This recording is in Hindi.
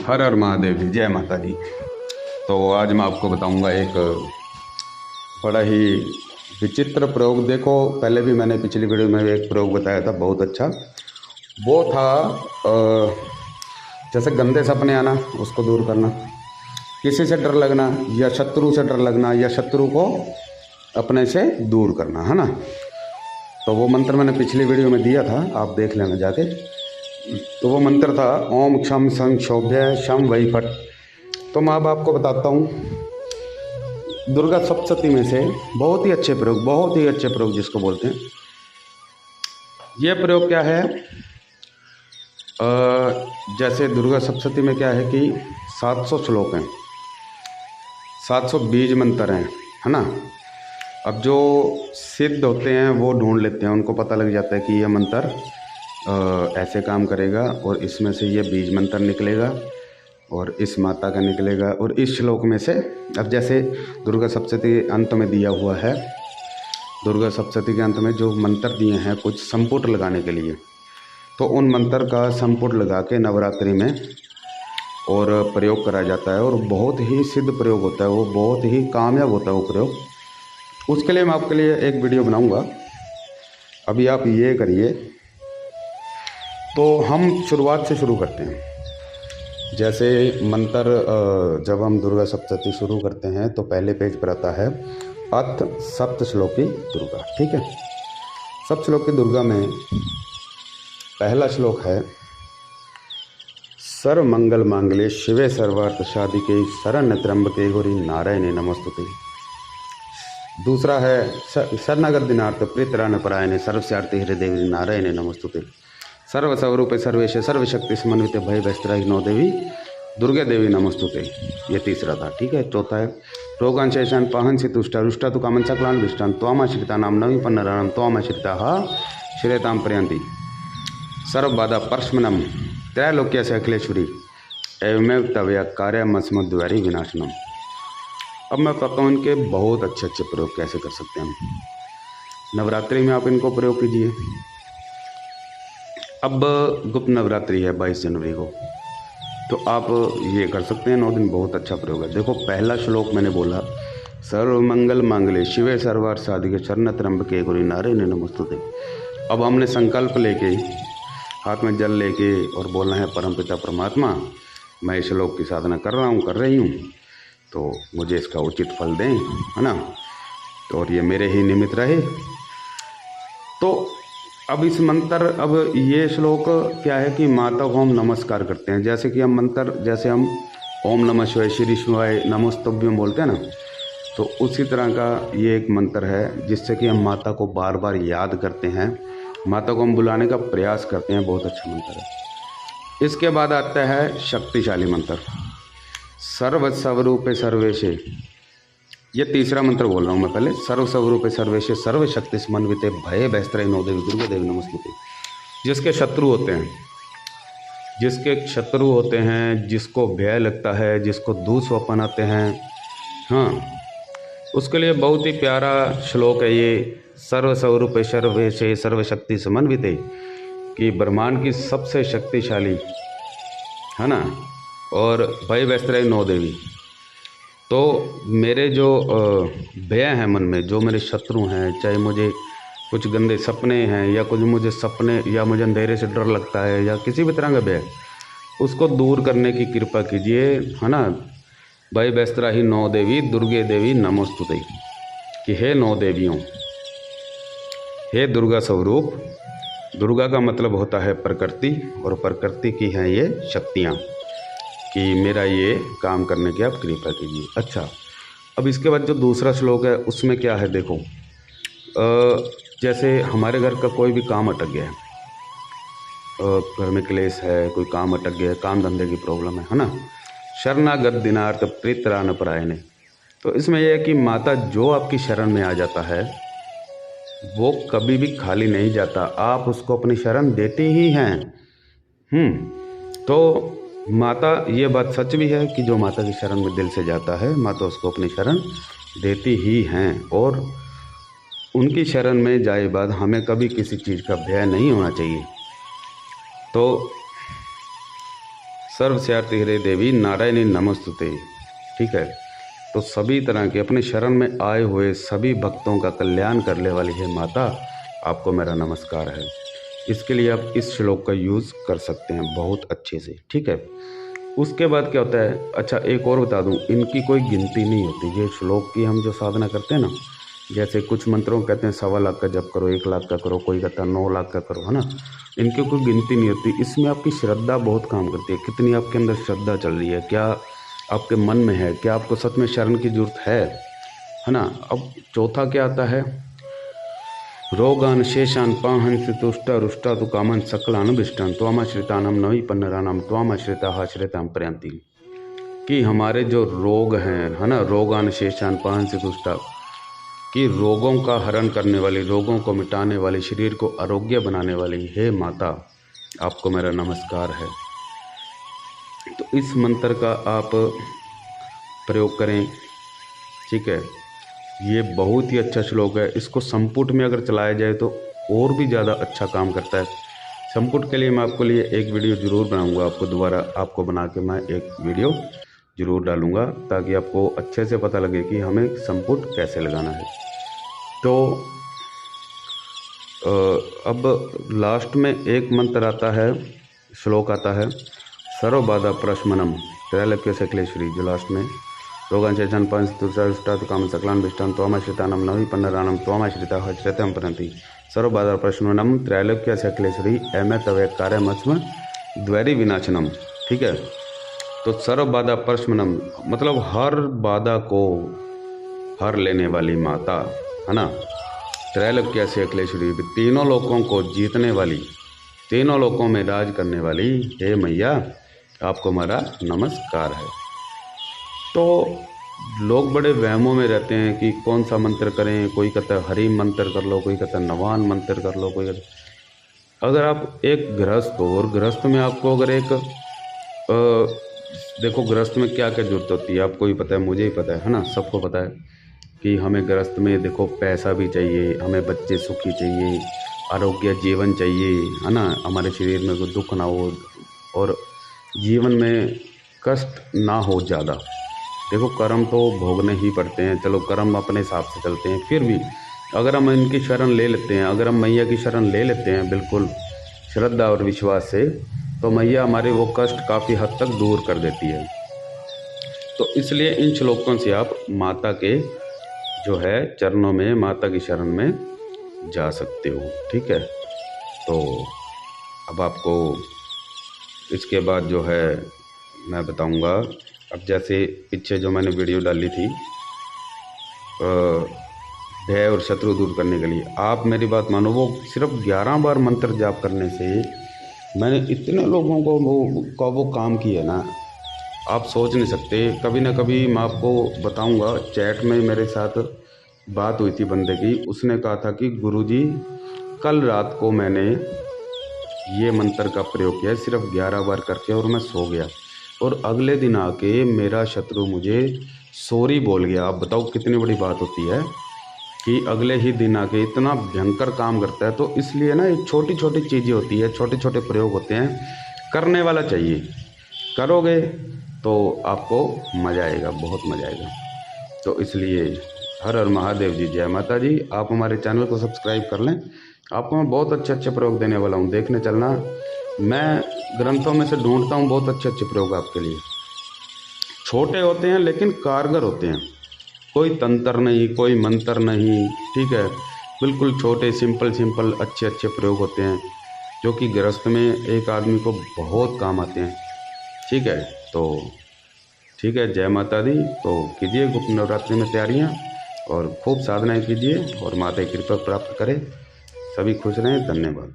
हर हर महादेव जी, जय माता दी। तो आज मैं आपको बताऊंगा एक बड़ा ही विचित्र प्रयोग। देखो, पहले भी मैंने पिछली वीडियो में एक प्रयोग बताया था, बहुत अच्छा। वो था जैसे गंदे सपने आना, उसको दूर करना, किसी से डर लगना या शत्रु से डर लगना या शत्रु को अपने से दूर करना, है ना। तो वो मंत्र मैंने पिछली वीडियो में दिया था, आप देख लेना जाके। तो वो मंत्र था ओम क्षम सं शोभ्य शम वही फट। तो मैं अब आपको बताता हूँ दुर्गा सप्तशती में से बहुत ही अच्छे प्रयोग, बहुत ही अच्छे प्रयोग जिसको बोलते हैं। ये प्रयोग क्या है, जैसे दुर्गा सप्तशती में क्या है कि 700 श्लोक हैं, 700 बीज मंत्र हैं, है ना। अब जो सिद्ध होते हैं वो ढूंढ लेते हैं, उनको पता लग जाता है कि यह मंत्र ऐसे काम करेगा और इसमें से ये बीज मंत्र निकलेगा और इस माता का निकलेगा और इस श्लोक में से। अब जैसे दुर्गा सप्तशती अंत में दिया हुआ है, दुर्गा सप्तशती के अंत में जो मंत्र दिए हैं कुछ संपुट लगाने के लिए, तो उन मंत्र का संपुट लगा के नवरात्रि में और प्रयोग करा जाता है और बहुत ही सिद्ध प्रयोग होता है, वो बहुत ही कामयाब होता है वो प्रयोग। उसके लिए मैं आपके लिए एक वीडियो बनाऊंगा। अभी आप ये करिए। तो हम शुरुआत से शुरू करते हैं। जैसे मंत्र जब हम दुर्गा सप्तशती शुरू करते हैं तो पहले पेज पर आता है अथ सप्त श्लोकी दुर्गा, ठीक है। सप्त श्लोकी दुर्गा में पहला श्लोक है सर्व मंगल मांगल्ये शिवे सर्वार्थ साधिके शरण्य त्र्यंबके गौरी नारायणे नमोस्तुते। दूसरा है शरणागत दिनार्थ प्रीतरान परायणे सर्वस्यार्थे हृदय नारायणे नमोस्तुते। सर्व स्वरूपे सर्वेश सर्वशक्ति समन्वित भय वस्त्राही नौ देवी दुर्गे देवी नमोस्तुते। ये तीसरा था, ठीक है। चौथा है रोगान शेषान पाहन से तुष्टा रुष्टा तु कामन सकलान विष्टान त्वामाश्रिता नाम नवी पन्नराणम त्वामाश्रिता श्रेताम प्रयंती सर्व बाधा परस्मनम त्रैलोक्य से अखिलेश्वरी एवमेव तवया कार्य मस्मद्वारी विनाशनम। अब मैं बताता हूँ इनके बहुत अच्छे अच्छे प्रयोग कैसे कर सकते हैं हम। नवरात्रि में आप इनको प्रयोग कीजिए। अब गुप्त नवरात्रि है 22 जनवरी को, तो आप ये कर सकते हैं 9 दिन, बहुत अच्छा प्रयोग है। देखो, पहला श्लोक मैंने बोला सर्व मंगल मांगल्ये शिवे सर्वार्थ साधिके शरण्य त्र्यंबके गौरी नारायणे नमोस्तुते। अब हमने संकल्प लेके हाथ में जल लेके और बोलना है परमपिता परमात्मा, मैं इस श्लोक की साधना कर रहा हूँ, कर रही हूँ, तो मुझे इसका उचित फल दें, है ना, तो और ये मेरे ही निमित्त रहे। तो अब इस मंत्र, अब ये श्लोक क्या है कि माता को हम नमस्कार करते हैं। जैसे कि हम मंत्र, जैसे हम ओम नमः शिवाय श्री शिवाय नमोस्तुभ्यम बोलते हैं ना, तो उसी तरह का ये एक मंत्र है जिससे कि हम माता को बार बार याद करते हैं, माता को हम बुलाने का प्रयास करते हैं। बहुत अच्छा मंत्र है। इसके बाद आता है शक्तिशाली मंत्र सर्व स्वरूपे सर्वेशे। ये तीसरा मंत्र बोल रहा हूँ मैं पहले। सर्व स्वरूपे सर्वेशे सर्व शक्ति समन्विते भये वस्त्रे नौ देवी दुर्गे देवी नमोस्तुते। जिसके शत्रु होते हैं, जिसके शत्रु होते हैं, जिसको भय लगता है, जिसको दुःस्वप्न आते हैं, हाँ, उसके लिए बहुत ही प्यारा श्लोक है ये सर्व स्वरूपे सर्वेशे सर्व शक्ति समन्विते, कि ब्रह्मांड की सबसे शक्तिशाली, है ना, और भय वस्त्रे नौ देवी। तो मेरे जो भय हैं मन में, जो मेरे शत्रु हैं, चाहे मुझे कुछ गंदे सपने हैं या कुछ मुझे सपने या मुझे अंधेरे से डर लगता है या किसी भी तरह का भय, उसको दूर करने की कृपा कीजिए, है ना। भय वस्त्रा ही नौ देवी दुर्गे देवी नमोस्तुते, कि हे नौ देवियों, हे दुर्गा स्वरूप। दुर्गा का मतलब होता है प्रकृति, और प्रकृति की हैं ये शक्तियाँ, कि मेरा ये काम करने की आप कृपा कीजिए। अच्छा, अब इसके बाद जो दूसरा श्लोक है उसमें क्या है, देखो, जैसे हमारे घर का कोई भी काम अटक गया है, घर में क्लेश है, कोई काम अटक गया है, काम धंधे की प्रॉब्लम है ना, शरणागत दिनार्थ प्रीतरान परायणे। तो इसमें यह है कि माता जो आपकी शरण में आ जाता है वो कभी भी खाली नहीं जाता, आप उसको अपनी शरण देते ही हैं। तो माता, ये बात सच भी है कि जो माता की शरण में दिल से जाता है, माता उसको अपनी शरण देती ही हैं, और उनकी शरण में जाए बाद हमें कभी किसी चीज़ का भय नहीं होना चाहिए। तो सर्वस्यार्ति हरे देवी नारायणी नमस्तुते। ठीक है, तो सभी तरह के अपने शरण में आए हुए सभी भक्तों का कल्याण करने वाली है माता, आपको मेरा नमस्कार है। इसके लिए आप इस श्लोक का यूज़ कर सकते हैं बहुत अच्छे से। ठीक है, उसके बाद क्या होता है, अच्छा एक और बता दूं, इनकी कोई गिनती नहीं होती। ये श्लोक की हम जो साधना करते हैं ना, जैसे कुछ मंत्रों को कहते हैं 1.25 लाख का जप करो, 1 लाख का करो, कोई कहता है 9 लाख का करो, है ना। इनकी कोई गिनती नहीं होती। इसमें आपकी श्रद्धा बहुत काम करती है, कितनी आपके अंदर श्रद्धा चल रही है, क्या आपके मन में है, क्या आपको सच में शरण की जरूरत है ना। अब चौथा क्या आता है, रोगान शेषान पाहन तुष्टा रुष्टा तु कामन सकलान विष्टान त्वामाश्रितानाम नवी पन्नरानाम त्वामाश्रिता श्रिताम प्रयांति। कि हमारे जो रोग हैं, है ना, रोगान शेषान पाहन तुष्टा, कि रोगों का हरण करने वाली, रोगों को मिटाने वाली, शरीर को आरोग्य बनाने वाली हे माता, आपको मेरा नमस्कार है। तो इस मंत्र का आप प्रयोग करें। ठीक है, ये बहुत ही अच्छा श्लोक है। इसको संपुट में अगर चलाया जाए तो और भी ज़्यादा अच्छा काम करता है। संपुट के लिए मैं आपको लिए एक वीडियो ज़रूर बनाऊंगा, आपको दोबारा आपको बना के मैं एक वीडियो ज़रूर डालूंगा, ताकि आपको अच्छे से पता लगे कि हमें संपुट कैसे लगाना है। तो अब लास्ट में एक मंत्र आता है, श्लोक आता है, सर्वबाधा प्रशमनम त्रैलोक्य सकलेश्वरी, जो लास्ट में रोगान शेषान पांच तुष्टा काम सकलान विष्टान त्वामाश्रितानाम नवी पन्नरानाम त्वामाश्रिता श्रितम परंति सर्वबाधा प्रशमनम त्रैलोक्य सकलेश्वरी एम तवे कार्यमस्म द्वैरी विनाशनम। ठीक है, तो सर्व बाधा प्रशमनम मतलब हर बाधा को हर लेने वाली माता, है ना। त्रैलोक्य से अखिलेश्वरी, तीनों लोकों को जीतने वाली, तीनों लोकों में राज करने वाली हे मैया, आपको हमारा नमस्कार है। तो लोग बड़े वहमों में रहते हैं कि कौन सा मंत्र करें, कोई कहता है हरि मंत्र कर लो, कोई कहता है नवान मंत्र कर लो, कोई कहता। अगर आप एक गृहस्थ हो और गृहस्थ में आपको अगर एक देखो गृहस्थ में क्या क्या जरूरत होती है, आपको भी पता है, मुझे ही पता है ना, सबको पता है कि हमें गृहस्थ में देखो पैसा भी चाहिए, हमें बच्चे सुखी चाहिए, आरोग्य जीवन चाहिए, है ना, हमारे शरीर में कोई दुख ना हो और जीवन में कष्ट ना हो ज़्यादा। देखो कर्म तो भोगने ही पड़ते हैं, चलो कर्म अपने हिसाब से चलते हैं, फिर भी अगर हम इनकी शरण ले लेते हैं, अगर हम मैया की शरण ले लेते हैं बिल्कुल श्रद्धा और विश्वास से, तो मैया हमारे वो कष्ट काफ़ी हद तक दूर कर देती है। तो इसलिए इन श्लोकों से आप माता के जो है चरणों में, माता की शरण में जा सकते हो। ठीक है, तो अब आपको इसके बाद जो है मैं बताऊंगा। अब जैसे पीछे जो मैंने वीडियो डाली थी भय और शत्रु दूर करने के लिए, आप मेरी बात मानो, वो सिर्फ 11 बार मंत्र जाप करने से मैंने इतने लोगों को वो काम किया ना, आप सोच नहीं सकते। कभी ना कभी मैं आपको बताऊंगा, चैट में मेरे साथ बात हुई थी बंदे की, उसने कहा था कि गुरुजी कल रात को मैंने ये मंत्र का प्रयोग किया सिर्फ 11 बार करके और मैं सो गया, और अगले दिन आके मेरा शत्रु मुझे सॉरी बोल गया। आप बताओ कितनी बड़ी बात होती है कि अगले ही दिन आके इतना भयंकर काम करता है। तो इसलिए ना ये छोटी छोटी चीज़ें होती है, छोटे छोटे प्रयोग होते हैं, करने वाला चाहिए। करोगे तो आपको मज़ा आएगा, बहुत मज़ा आएगा। तो इसलिए हर हर महादेव जी, जय माता जी। आप हमारे चैनल को सब्सक्राइब कर लें, आपको मैं बहुत अच्छे अच्छे प्रयोग देने वाला हूँ, देखने चलना। मैं ग्रंथों में से ढूंढता हूँ बहुत अच्छे अच्छे प्रयोग आपके लिए। छोटे होते हैं लेकिन कारगर होते हैं, कोई तंत्र नहीं, कोई मंत्र नहीं। ठीक है, बिल्कुल छोटे सिंपल अच्छे अच्छे प्रयोग होते हैं जो कि गृहस्थ में एक आदमी को बहुत काम आते हैं। ठीक है, तो ठीक है, जय माता दी। तो कीजिए गुप्त नवरात्रि में तैयारियाँ और खूब साधनाएं कीजिए और माता की कृपा प्राप्त करें। सभी खुश रहें, धन्यवाद।